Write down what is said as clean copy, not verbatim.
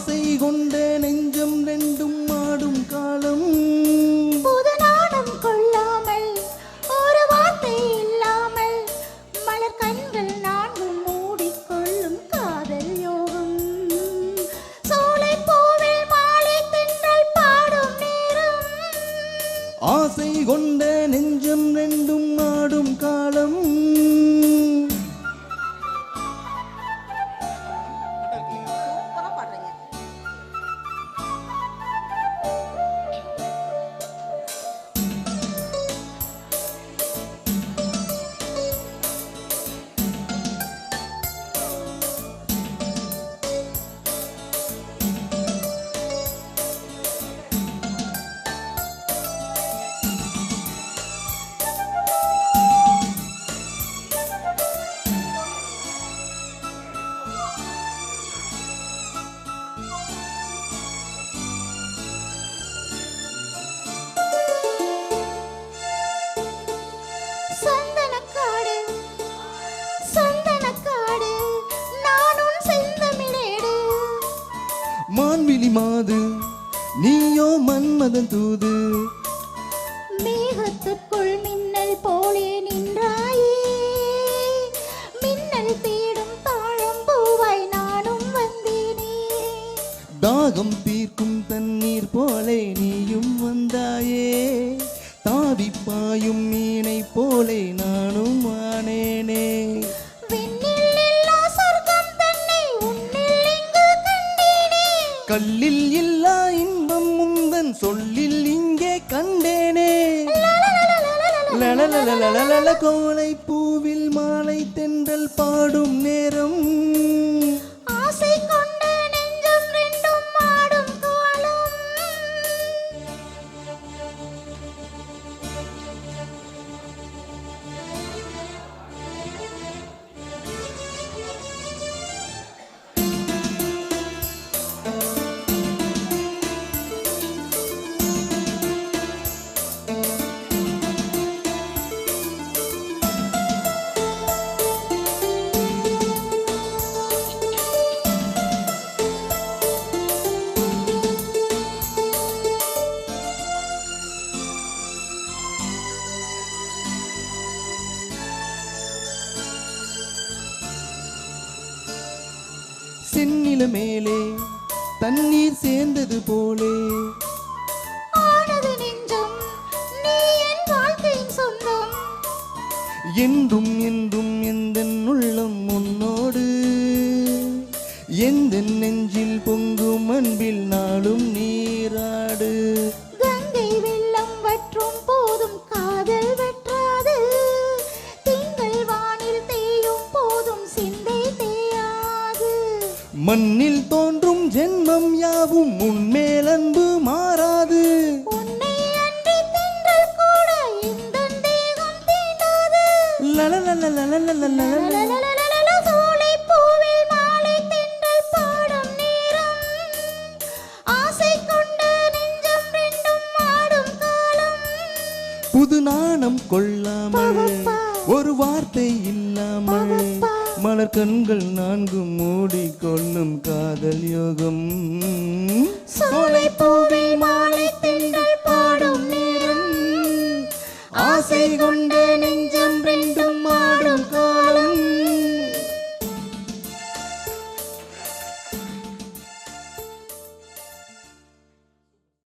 ஆசை கொண்ட நெஞ்சம் ரெண்டும் ஆடும் காலம் புது நாடம் கொள்ளாமல் ஒரு வார்த்தை இல்லாமல் மலர் கண்கள் நான்கும் மூடிக்கொள்ளும் காதல் யோகம் சோலை பூவில் மாலை தென்றல் பாடும் நேரம் ஆசை கொண்ட நெஞ்சம் ரெண்டும் ஆடும் காலம் மான்விழி மாது நீயோ மன்மதன் தூது மேகத்துக்குள் மின்னல் போலே நின்றாயே மின்னல் தேடும் தாழம் பூவாய் நானும் வந்தேனே தாகம் தீர்க்கும் தண்ணீர் போலே நீயும் வந்தாயே தாவி பாயும் மீனை போலே நானும் ஆனேனே கல்லில் இல்லா இன்பம் முந்தன் சொல்லில் இங்கே கண்டேனே கோலை பூவில் மாலை தென்றல் பாடும் நேரம் ஆசை கொண்ட நெஞ்சம் ரெண்டும் ஆடும் காலம் சென்னில மேலே தண்ணீர் சேர்ந்தது போலே ஆனது நெஞ்சம் நீ என் வாழ்க்கையின் சொந்தம் என்றும் என்றும் எந்த உள்ளம் உன்னோடு எந்த நெஞ்சில் பொங்கும் அன்பில் நாளும் நீராடு கங்கை வெள்ளம் வற்றும் போதும் காதல் வற்றாது திங்கள் வானில் தேயும் போதும் சிந்தை தேயாது மண்ணில் தோன்றும் ஜென்மம் யாவும் உன்மேல் அன்பு மாறாது உன்னை அன்றி திங்கள் கூட இந்த தேகம் தீண்டாது சோலை பூவில் மாலை தென்றல் பாடும் நேரம் ஆசை கொண்ட நெஞ்சம் ரெண்டும் ஆடும் காலம் புது நாணம் கொள்ளாமல் ஒரு வார்த்தை இல்லாமல் மலர் கண்கள் நான்கு மூடிக்கொள்ளும் காதல் யோகம் சோலை பூவில் மாலை தென்றல் பாடும் நேரம் ஆசை கொண்ட நெஞ்சம்